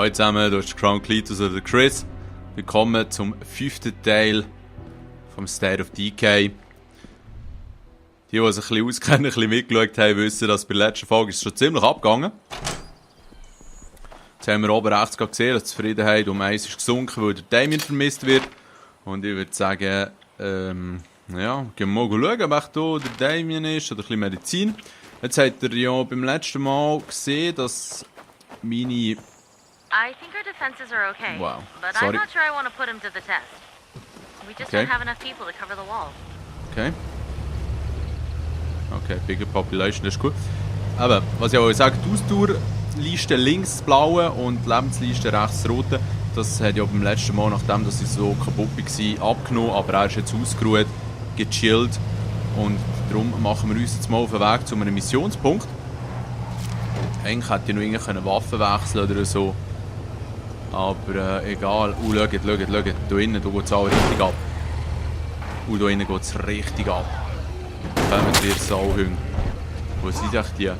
Hallo zusammen, hier ist Crown Cletus oder der Chris. Willkommen zum 5. Teil vom State of Decay. Die sich ein bisschen auskennen, ein bisschen mitgeschaut haben, wissen, dass bei der letzten Folge ist schon ziemlich abgegangen. Jetzt haben wir oben rechts gesehen, dass die Zufriedenheit um 1 ist gesunken, weil der Damien vermisst wird. Und ich würde sagen, gehen wir mal schauen, ob hier der Damien ist oder ein bisschen Medizin. Jetzt habt ihr ja beim letzten Mal gesehen, dass meine... I think our defenses are okay. Wow. But Sorry. I'm not sure I want to put him to the test. We just Okay. don't have enough people to cover the wall. Okay. Okay, bigger population, das ist gut. Aber, was ich auch sagen, die Ausdauerliste links das blaue und die Lebensliste rechts das rote, das hat ja beim letzten Mal, nachdem dass sie so kaputt war, abgenommen, aber er ist jetzt ausgeruht, gechillt und darum machen wir uns jetzt mal auf den Weg zu einem Missionspunkt. Eigentlich hätte ich noch irgendwie Waffen wechseln oder so, aber egal. Schaut, da innen geht es auch richtig ab. Da innen geht es richtig ab. Kommen wir Sauhünger. Wo sind echt die?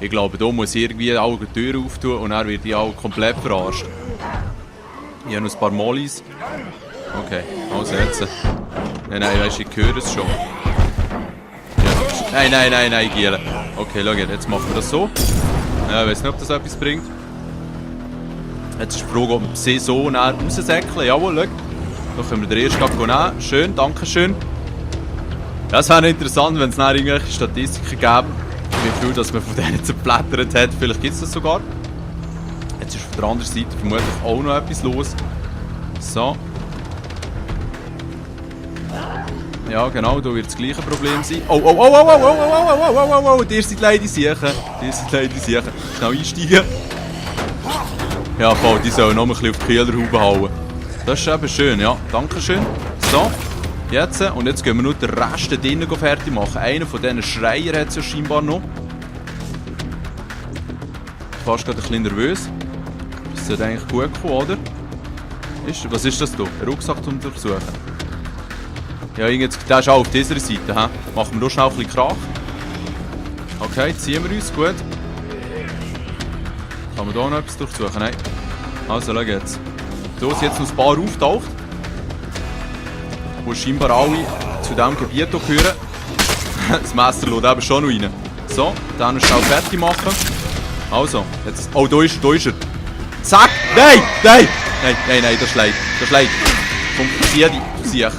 Ich glaube, da muss irgendwie auch die Tür auftun und dann wird die auch komplett verarscht. Ich habe noch ein paar Mollys. Okay, also jetzt. Nein, weißt du, ich höre es schon. Ja. Nein, Giele. Okay, schau jetzt machen wir das so. Ich weiß nicht, ob das etwas bringt. Jetzt ist die Frage, ob wir sie so näher raussäckeln. Jawohl, schau. Da können wir den ersten Gang nehmen. Schön, danke schön. Ja, es wäre interessant, wenn es dann irgendwelche Statistiken gäbe, wie viel dass man von denen zerblättert hat. Vielleicht gibt es das sogar. Jetzt ist auf der anderen Seite vermutlich auch noch etwas los. So. Ja, genau, da wird das gleiche Problem sein. Oh, ihr seid leider sicher. Schnell einsteigen. Ja, voll, die sollen noch ein bisschen auf die Kielerhaube hauen. Das ist eben schön, ja. Dankeschön. So, jetzt. Und jetzt gehen wir nur den Rest da drinnen fertig machen. Einer von diesen Schreiern hat es ja scheinbar noch. Ich bin fast gerade ein bisschen nervös. Das sollte eigentlich gut kommen, oder? Was ist das hier? Ein Rucksack zum Durchsuchen. Ja, der ist auch auf dieser Seite. He? Machen wir nur schnell ein bisschen Krach. Okay, ziehen wir uns, gut. Kann man da noch etwas durchsuchen? Nein. Also, schau jetzt. Da sind jetzt noch ein paar auftaucht, die scheinbar alle zu diesem Gebiet gehören. Das Messer lädt eben schon noch rein. So, dann schnell fertig machen. Also, jetzt... Oh, da ist er. Zack! Nein, das ist leid. Komm, zieh dich, du siehst.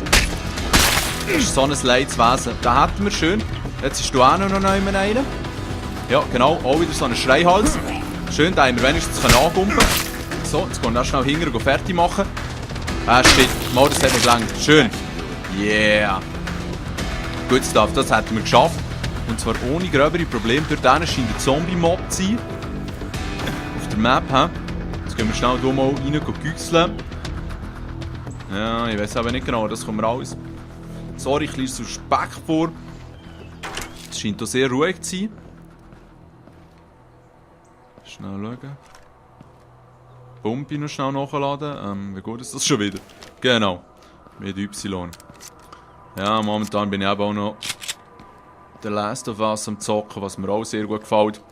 Das ist so ein leides Wesen. Da hätten wir schön. Jetzt ist da auch noch einer. Ja, genau, auch wieder so ein Schreihals. Schön, da haben wir wenigstens angumpen. So, jetzt gehen wir schnell hinterher und fertig machen. Shit, mal, das hat noch gelangt. Schön. Yeah. Gut Stuff, das hätten wir geschafft. Und zwar ohne gröbere Probleme. Dort scheint ein Zombie-Mob zu sein. Auf der Map, he? Jetzt gehen wir schnell hier mal rein güchseln. Ja, ich weiß aber nicht genau, das kommt mir alles. Sorry, ich lese so Speck vor. Es scheint hier sehr ruhig zu sein. Schnell schauen. Pumpe noch schnell nachladen. Wie gut ist das schon wieder? Genau. Mit Y. Ja, momentan bin ich eben auch noch The Last of Us am Zocken, was mir auch sehr gut gefällt.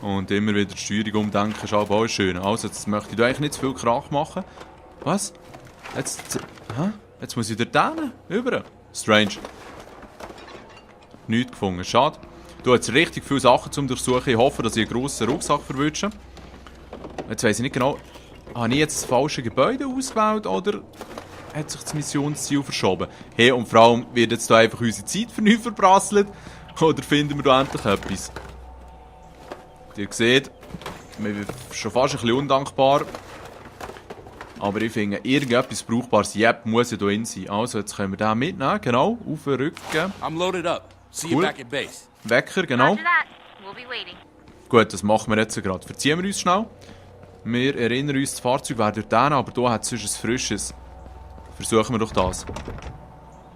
Und immer wieder die Steuerung umdenken ist auch schön. Also, jetzt möchte ich da eigentlich nicht zu viel Krach machen. Was? Jetzt muss ich dort hin? Über? Strange. Nichts gefunden. Schade. Du hast richtig viele Sachen zum Durchsuchen. Ich hoffe, dass ich einen grossen Rucksack verwünsche. Jetzt weiss ich nicht genau, habe ich jetzt das falsche Gebäude ausgewählt oder hat sich das Missionsziel verschoben? Hey, und vor allem, wird jetzt da einfach unsere Zeit für nichts verprasselt? Oder finden wir da endlich etwas? Ihr seht, wir sind schon fast ein bisschen undankbar. Aber ich finde, irgendetwas Brauchbares muss ja da drin sein. Also, jetzt können wir den mitnehmen, genau, auf den Rücken. I'm loaded up. See you Cool. back at base. Wecker, genau. Roger that. We'll be waiting. Gut, das machen wir jetzt gerade. Verziehen wir uns schnell. Wir erinnern uns, das Fahrzeug wäre dort hin, aber hier hat es sonst ein frisches. Versuchen wir doch das.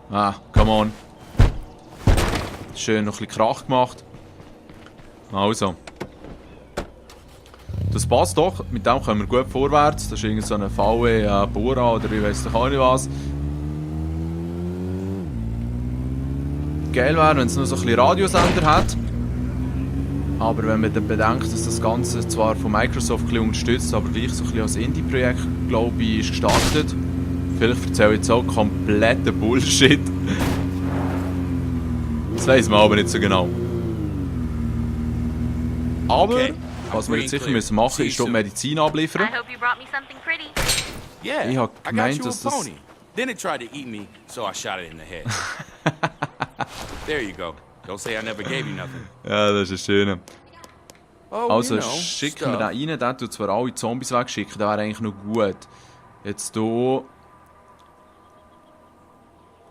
Come on. Schön noch ein bisschen Krach gemacht. Also. Das passt doch, mit dem kommen wir gut vorwärts. Das ist irgend so eine VW Bora oder ich weiss doch auch nicht was. Geil wäre, wenn es noch so ein bisschen Radiosender hat. Aber wenn man dann bedenkt, dass das Ganze zwar von Microsoft ein bisschen unterstützt, aber gleich so ein bisschen als Indie-Projekt, glaube ich, ist gestartet. Vielleicht erzähle ich jetzt auch kompletten Bullshit. Das weiss man aber nicht so genau. Aber, was wir jetzt sicher müssen machen, ist dort Medizin abliefern. I hope you brought me something pretty. Yeah, Ich hab I got gemeint, you a dass das- pony. Then it tried to eat me, so I shot it in the head. There you go. Don't say I never gave you nothing. Ja, das ist schön. Oh, Also you know, schicken wir stuff. den rein, der tut zwar alle Zombies wegschicken, der wäre eigentlich noch gut. Jetzt hier.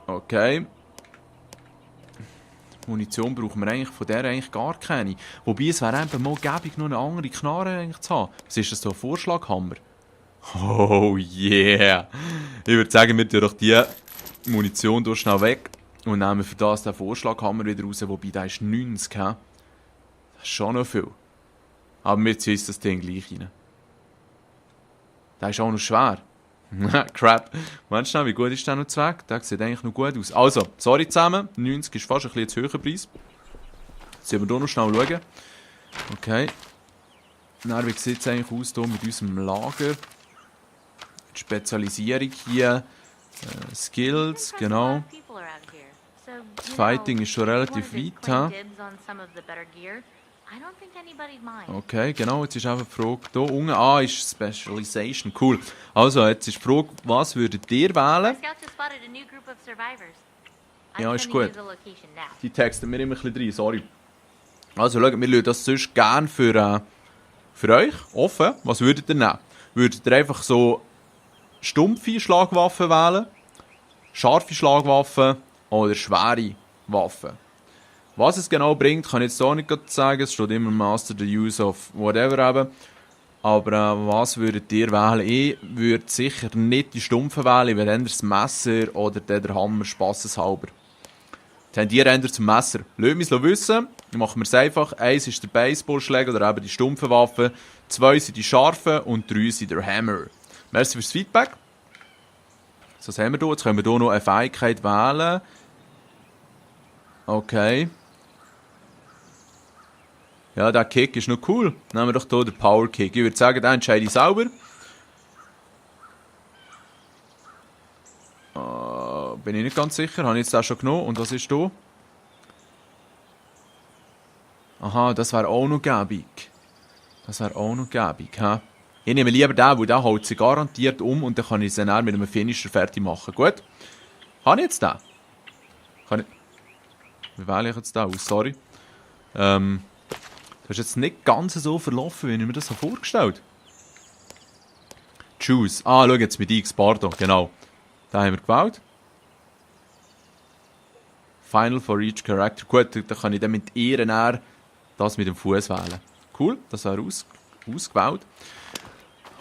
Okay. Munition brauchen wir eigentlich von der eigentlich gar keine. Wobei es wäre eben mal gäbig, noch eine andere Knarre eigentlich zu haben. Was ist das so, ein Vorschlaghammer? Oh yeah! Ich würde sagen, wir tun doch die Munition hier schnell weg und nehmen für das den Vorschlaghammer wieder raus, wobei der ist 90, he? Das ist schon noch viel. Aber wir ziehen das Ding gleich rein. Der ist auch noch schwer. Crap. Meinst du, wie gut ist der noch zu weg? Der sieht eigentlich noch gut aus. Also, sorry zusammen. 90 ist fast ein bisschen zu hoher Preis. Jetzt müssen wir hier noch schnell schauen. Okay. Dann, wie sieht es eigentlich aus hier mit unserem Lager? Die Spezialisierung hier. Skills, genau. Das Fighting ist schon relativ weit, hä? Okay, genau, jetzt ist einfach die Frage, hier unten, ist Specialization, cool. Also, jetzt ist die Frage, was würdet ihr wählen? Ja, ist gut. Die texten mir immer ein bisschen rein, sorry. Also, schaut, wir lassen das sonst gerne für euch offen. Was würdet ihr nehmen? Würdet ihr einfach so stumpfe Schlagwaffen wählen, scharfe Schlagwaffen oder schwere Waffen? Was es genau bringt, kann ich jetzt auch nicht sagen. Es steht immer Master the Use of whatever eben. Aber was würdet ihr wählen? Ich würde sicher nicht die stumpfen wählen, ich würde entweder das Messer oder den Hammer spasseshalber. Tendiere entweder zum Messer. Lasst mich wissen. Dann machen wir es einfach. 1 ist der Baseballschläger oder eben die stumpfen Waffen. 2 sind die scharfen und 3 sind der Hammer. Merci fürs Feedback. So, was haben wir hier? Jetzt können wir hier noch eine Fähigkeit wählen. Okay. Ja, der Kick ist noch cool. Nehmen wir doch hier den Power Kick. Ich würde sagen, den entscheide ich selber. Bin ich nicht ganz sicher. Habe ich jetzt den schon genommen? Und was ist hier? Aha, das wäre auch noch gäbig. Das wäre auch noch gäbig, hä? Ich nehme lieber den, weil der haut sie garantiert um und dann kann ich sie dann mit einem Finisher fertig machen. Gut. Habe ich jetzt den? Wie wähle ich jetzt den aus? Sorry. Das ist jetzt nicht ganz so verlaufen, wie ich mir das so vorgestellt. Choose. Ah, schau jetzt mit X, pardon, genau. Den haben wir gewählt. Final for each character. Gut, dann kann ich dann mit Ehren das mit dem Fuß wählen. Cool, das wäre ausgewählt.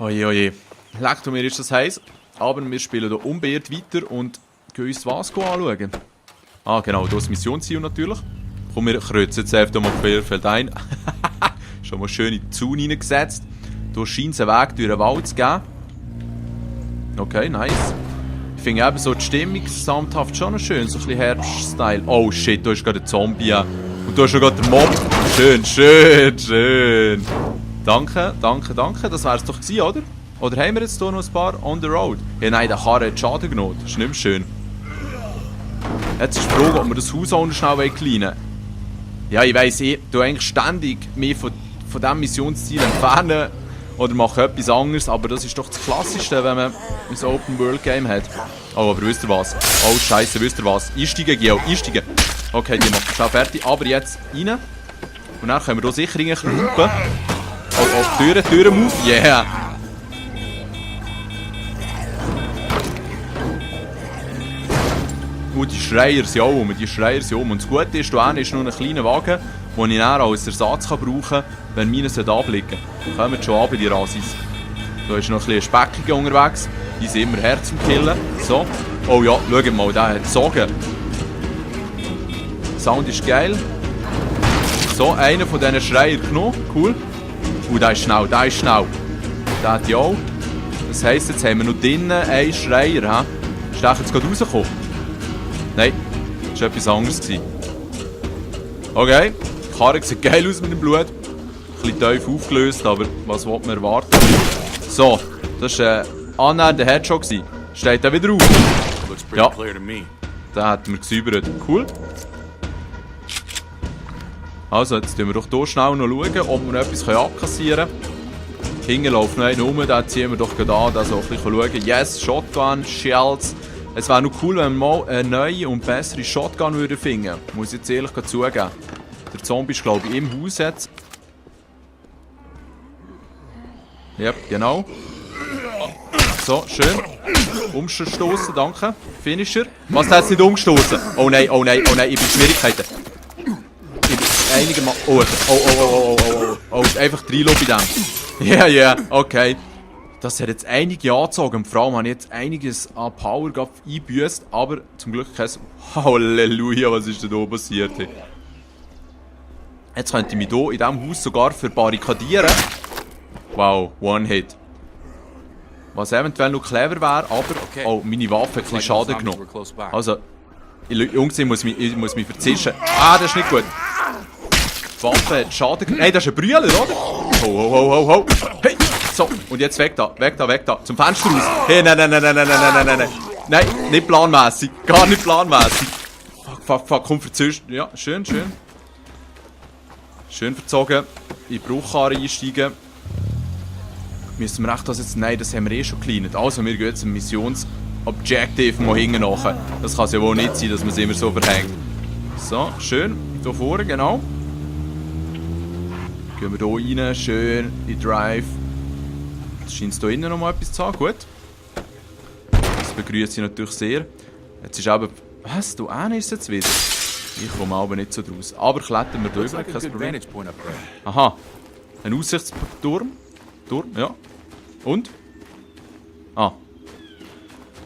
Oje, oje. Leckt mir ist das heiß. Aber wir spielen hier unbeirrt weiter und gehen uns was anschauen. Ah, genau, hier ist das Missionsziel natürlich. Komm, wir kreuzen jetzt einfach mal querfeld ein. Schon mal schön in die Zone reingesetzt. Hier scheint es einen Weg durch den Wald zu geben. Okay, nice. Ich finde eben so die Stimmung gesamthaft schon noch schön. So ein bisschen Herbst-Style. Oh shit, da ist gerade ein Zombie. Und da ist schon gerade der Mob. Schön, schön, schön. Danke, danke, danke. Das wäre es doch gewesen, oder? Oder haben wir jetzt hier noch ein paar on the road? Ja, nein, der Karre hat Schaden genommen. Das ist nicht mehr schön. Jetzt ist die Frage, ob wir das Haus auch noch schnell kleinen wollen. Ja, ich weiss, ich tue eigentlich ständig mich von diesem Missionsziel entfernen oder mache etwas anderes, aber das ist doch das Klassischste, wenn man ein Open-World-Game hat. Oh, aber wisst ihr was? Oh, Scheiße, wisst ihr was? Einsteigen, Gio, einsteigen. Okay, die macht schon fertig, aber jetzt rein. Und dann können wir hier sicher reinklumpen. Oh, Türen-Move, yeah! Und die Schreier sind auch um, Und das Gute ist, hier ist noch ein kleiner Wagen, den ich dann als Ersatz brauchen kann, wenn meine abliegen. Kommt schon ab, die Rasis. Da ist noch ein bisschen Speckige unterwegs. Die sind immer her zum Killen. So. Oh ja, schaut mal, der hat gezogen. Sound ist geil. So, einer von diesen Schreier genommen. Cool. Der ist schnell, der hat ja auch. Das heisst, jetzt haben wir noch drinnen einen Schreier. Ist der jetzt gerade rausgekommen? Nein, das war etwas anderes. Okay, die Karre sieht geil aus mit dem Blut. bisschen tief aufgelöst, aber was will man erwarten? So, das war annähernd der Headshot. Steht der wieder auf? Looks pretty Ja. clear to me. Den hat wir gesäubert. Cool. Also, jetzt schauen wir doch hier schnell noch schauen, ob wir noch etwas abkassieren können. Hinten läuft noch einer rum, den ziehen wir doch gerade an, da so ein bisschen schauen. Yes, Shotgun, Shells. Es wäre noch cool, wenn wir mal eine neue und bessere Shotgun würden finden. Muss ich jetzt ehrlich zugeben. Der Zombie ist, glaube ich, im Haus jetzt. Ja, genau. So, schön. Umstoßen, danke. Finisher. Was, der hat es nicht umgestoßen? Oh nein, oh nein, oh nein, ich bin in Schwierigkeiten. Ich bin einigermaßen... Oh, einfach reinlassen bei dem. Ja, ja, okay. Das hat jetzt einige angezogen und vor allem habe ich jetzt einiges an Power eingebüßt, aber zum Glück kein... Halleluja, was ist denn da passiert? Jetzt könnte ich mich hier in diesem Haus sogar verbarrikadieren. Wow, One-Hit. Was eventuell noch clever wäre, aber... Oh, meine Waffe hat ein bisschen Schaden genommen. Also, Jungs, ich muss mich verzischen. Ah, das ist nicht gut. Die Waffe hat Schaden genommen. Nein, das ist ein Brüller, oder? Ho. Hey! So, und jetzt weg da. Zum Fenster raus. Hey, nein. Nein, nicht planmässig. Gar nicht planmässig. Fuck, komm, verzögert. Ja, schön. Schön verzogen. In die Bruchkarre einsteigen. Müssen wir echt das jetzt... Nein, das haben wir schon gekleinet. Also, wir gehen jetzt ein Missionsobjective mal hinten nach. Das kann es ja wohl nicht sein, dass man es immer so verhängt. So, schön. Hier vorne, genau. Gehen wir hier rein, schön in Drive. Jetzt scheint es hier innen noch mal etwas zu haben. Gut. Das begrüße ich natürlich sehr. Jetzt ist aber... Was? Du ist es jetzt wieder? Ich komme aber nicht so draus. Aber klettern wir drüber, kein Problem. Aha. Ein Aussichtsturm. Ja. Und? Ah.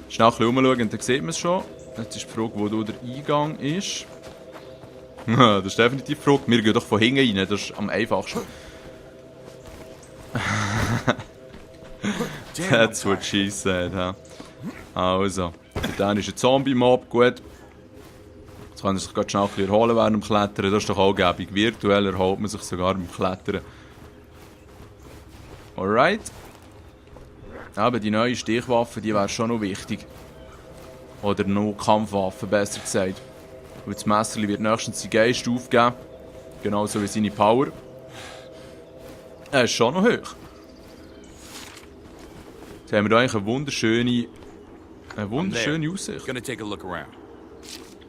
Schnell ein bisschen umschauen, dann sieht man es schon. Jetzt ist die Frage, wo hier der Eingang ist. Das ist definitiv die Frage. Wir gehen doch von hinten rein, das ist am einfachsten. That's what she said, huh? Also, dann ist ein Zombie-Mob, gut. Jetzt kann er sich gerade schnell ein bisschen erholen während dem Klettern, das ist doch auch gäbig. Virtuell erholt man sich sogar beim Klettern. Alright. Aber die neue Stichwaffe, die wäre schon noch wichtig. Oder noch Kampfwaffe, besser gesagt. Weil das Messerli wird nächstens seinen Geist aufgeben. Genauso wie seine Power. Er ist schon noch hoch. Jetzt haben wir hier eigentlich eine wunderschöne Aussicht. Gonna take a look around.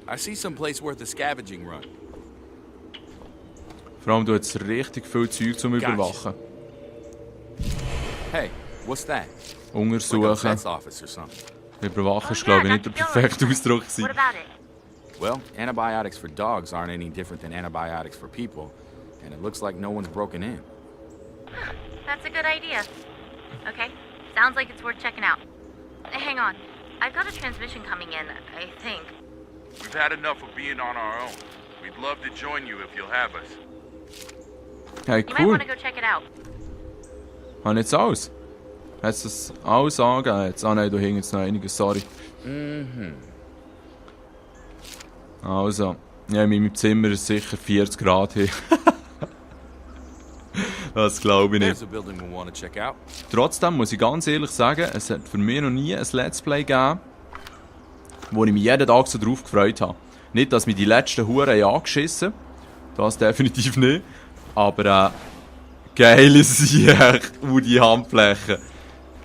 I see some place worth a scavenging run. Vor allem, du hast richtig viel Zeug zum Überwachen. Hey, what's that? Like a Untersuchen. vet's office or something. Überwachen ist, glaube ich, nicht der perfekte Ausdruck gewesen. What about it? Well, antibiotics for dogs aren't any different than antibiotics for people, and it looks like no one's broken in. That's a good idea. Okay, sounds like it's worth checking out. Hang on, I've got a transmission coming in, I think. We've had enough of being on our own. We'd love to join you if you'll have us. Hey, You might cool. want to go check it out. Habe ich jetzt alles? Hat es das alles angegeben? Jetzt? Ah nein, da hängt jetzt noch einiges, sorry. Also, ja, in meinem Zimmer ist sicher 40 Grad hier. Das glaube ich nicht. There's a building we want to check out. Trotzdem muss ich ganz ehrlich sagen, es hat für mich noch nie ein Let's Play gegeben, wo ich mich jeden Tag so drauf gefreut habe. Nicht, dass mich die letzten Huren angeschissen haben, das definitiv nicht, aber geil ist sie echt, die Handflächen,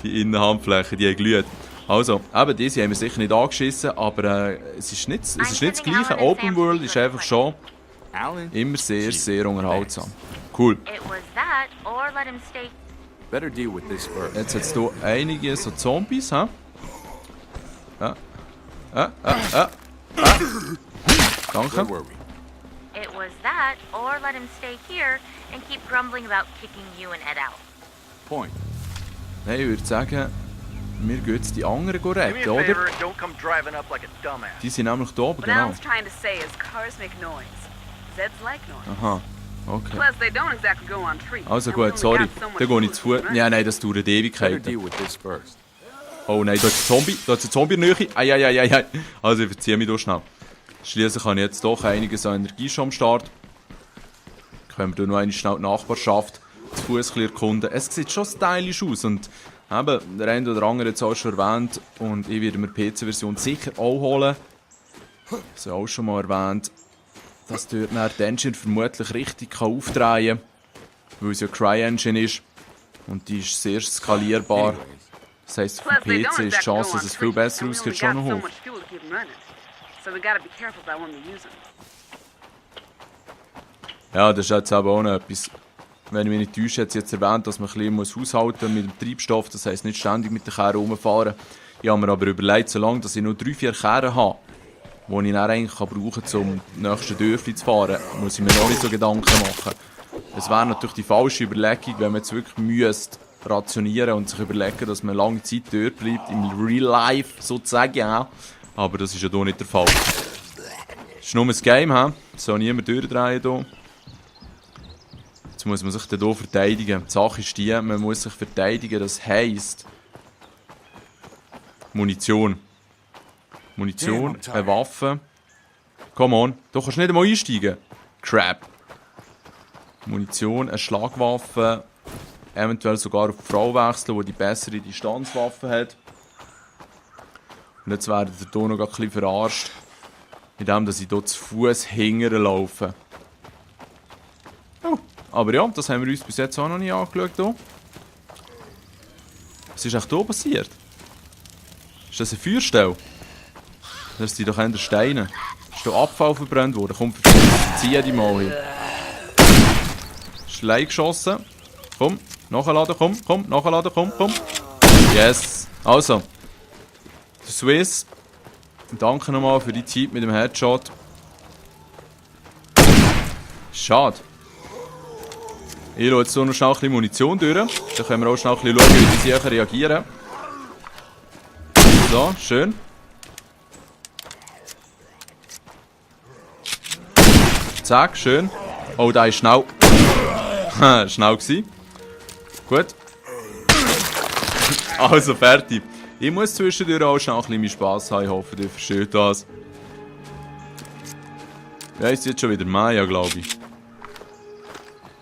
die Innenhandflächen, die haben glüht. Also, eben diese haben wir sicher nicht angeschissen, aber es ist nicht das Gleiche. Open World ist einfach schon Alan? immer sehr, sehr unterhaltsam. Cool. It was that, or let him stay. Better deal with this first. Jetzt hat es hier einige so Zombies, hä? Danke. Where were we? It was that, or let him stay here and keep grumbling about kicking you and Ed out. Point. Nein, ich würde sagen, wir gehen jetzt die anderen Do me retten, a oder? favor and don't come driving up like a dumbass. Die sind nämlich da oben, What genau. Alan's trying to say is cars make noise. Zeds like noise. Aha, okay. Plus, they don't exactly go on trees. Also and we gut, only sorry. have so much Dann gehe ich food, zu Fuß. right? Ja, nein, das dauert Better Ewigkeiten. deal with this first. Oh nein, da ist ein Zombie. Da ist ein Zombie in der Nähe. Eieieiei. Also ich verziehe mich hier schnell. Schliesslich habe ich jetzt doch einiges an Energie schon am Start. Können wir hier noch eine schnell die Nachbarschaft zu Fuß erkunden. Es sieht schon stylisch aus und eben, der eine oder andere hat es auch schon erwähnt und ich werde mir die PC-Version sicher auch holen. Das habe ich auch schon mal erwähnt, dass dort dann die Engine vermutlich richtig aufdrehen kann, weil es ja Cry-Engine ist und die ist sehr skalierbar. Das heisst, für den PC ist die Chance, dass es viel besser ausgeht, schon noch hoch. So we gotta be careful about when we use them. Ja, das ist jetzt eben auch noch etwas. Wenn ich mich nicht täusche, hat sie jetzt erwähnt, dass man ein bisschen haushalten mit dem Treibstoff, das heisst nicht ständig mit den Kehren rumfahren. Ich habe mir aber überlegt, solange dass ich nur 3-4 Kehren habe, die ich dann eigentlich brauchen kann, um das nächste Dörfli zu fahren, muss ich mir noch nicht so Gedanken machen. Es wäre natürlich die falsche Überlegung, wenn man jetzt wirklich müsste rationieren und sich überlegen, dass man lange Zeit dort bleibt, im Real Life sozusagen, ja. Aber das ist ja hier nicht der Fall. Es ist nur ein Game, he? Es soll niemand durchdrehen hier. Jetzt muss man sich dann hier verteidigen. Die Sache ist die, man muss sich verteidigen, das heisst Munition. Munition, eine Waffe. Come on, du kannst nicht einmal einsteigen. Crap. Munition, eine Schlagwaffe. Eventuell sogar auf die Frau wechseln, die die bessere Distanzwaffe hat. Und jetzt werden wir hier noch ein bisschen verarscht. Indem ich hier zu Fuß hinterlaufe. Oh, aber ja, das haben wir uns bis jetzt auch noch nicht angeschaut. Hier. Was ist echt hier passiert? Ist das eine Feuerstelle? Das sind doch eher Steine. Ist hier Abfall verbrannt worden? Komm, verzieh die mal hier. Schlei geschossen. Komm, nachladen, komm, nachladen, komm. Yes. Also. Der Swiss. Danke nochmal für die Zeit mit dem Headshot. Schade. Ich schaue jetzt so noch schnell ein bisschen Munition durch. Dann können wir auch schnell ein bisschen schauen, wie die sicher reagieren. So, schön. Zack, schön. Oh, der ist schnell. Schnell gewesen. Gut. Also, fertig. Ich muss zwischendurch auch schon ein bisschen Spass haben. Ich hoffe, ihr versteht das. Ja, ist jetzt schon wieder Mai, glaube ich.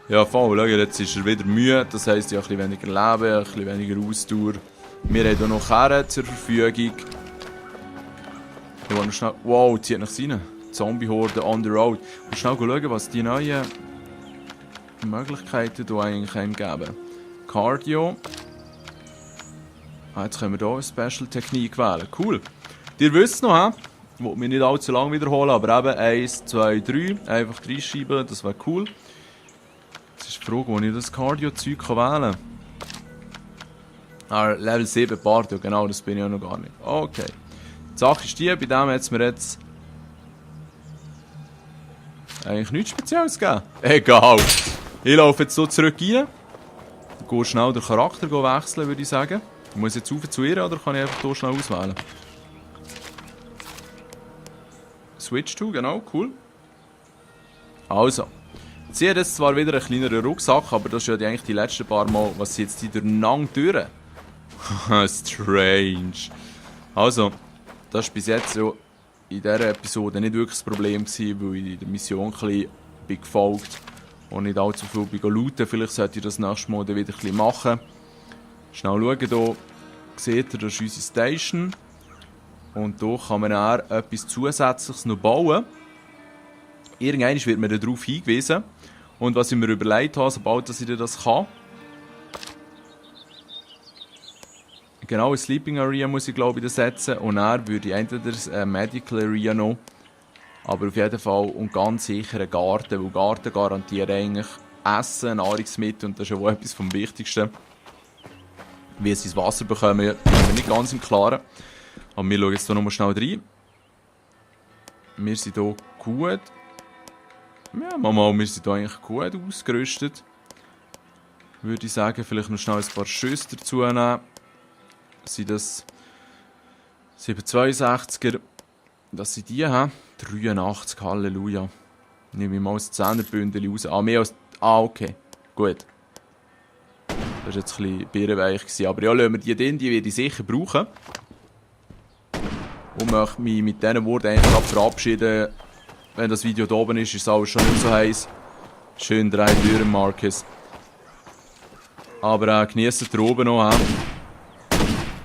Ja, voll, schau, jetzt ist er wieder müde. Das heisst, ich habe ein bisschen weniger Leben, ein bisschen weniger Ausdauer. Wir haben hier noch Kehren zur Verfügung. Ich will noch schnell... Wow, zieht nach rein. Zombie-Horde on the road. Und schnell schauen, was die neuen Möglichkeiten hier eigentlich geben. Cardio. Ah, jetzt können wir hier eine Special-Technik wählen. Cool. Ihr wisst noch, he? Ich will mich nicht allzu lange wiederholen, aber eben 1, 2, 3. Einfach reinschieben, das wäre cool. Jetzt ist die Frage, wo ich das Cardio-Zeug wählen kann. Ah, Level 7 Cardio, genau, das bin ich ja noch gar nicht. Okay. Die Sache ist die, bei dem hat es mir jetzt eigentlich nichts Spezielles gegeben. Egal. Ich laufe jetzt hier zurück rein. Ich gehe schnell den Charakter wechseln, würde ich sagen. Ich muss jetzt auf zu ihr, oder kann ich einfach hier schnell auswählen? Switch to, genau, cool. Also. Sie hat jetzt zwar wieder einen kleineren Rucksack, aber das ist ja eigentlich die letzten paar Mal, was sie jetzt durcheinander durch. Strange. Also, das war bis jetzt ja in dieser Episode nicht wirklich das Problem gewesen, weil ich der Mission ein bisschen bin gefolgt und nicht allzu viel bin looten. Vielleicht sollte ich das nächste Mal wieder ein bisschen machen. Schnell schauen, hier seht ihr, das ist unsere Station. Und hier kann man dann etwas Zusätzliches noch bauen. Irgendwann wird mir darauf hingewiesen. Und was ich mir überlegt habe, sobald ich das kann. Genau, eine Sleeping Area muss ich glaube ich setzen. Und dann würde ich entweder ein Medical Area noch. Aber auf jeden Fall und ganz sicher einen Garten. Weil Garten garantieren eigentlich Essen, Nahrungsmittel. Und das ist ja wohl etwas vom Wichtigsten. Wie sie das Wasser bekommen, bin ich nicht ganz im Klaren. Aber wir schauen jetzt hier nochmal schnell rein. Wir sind hier gut. Ja, Mama, wir sind hier eigentlich gut ausgerüstet. Würde ich sagen, vielleicht noch schnell ein paar Schüsse dazu nehmen. Sind das 762er? Das sind die, hä? 83, Halleluja. Nehme ich mal das 10er-Bündel raus. Ah, mehr als... Ah, okay. Gut. Das war jetzt ein bisschen birrenweich. Aber ja, lassen wir die drin, die werde ich sicher brauchen. Und möchte mich mit diesen Worten einfach verabschieden. Wenn das Video da oben ist, ist es alles schon nicht so heiß. Schön 3 Türen, Marcus. Aber genießt den oben noch.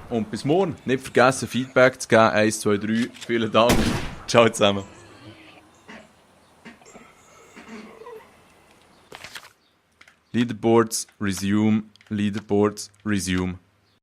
Und bis morgen. Nicht vergessen, Feedback zu geben. 1, 2, 3. Vielen Dank. Ciao zusammen. Leaderboards, resume. Leaderboards, resume.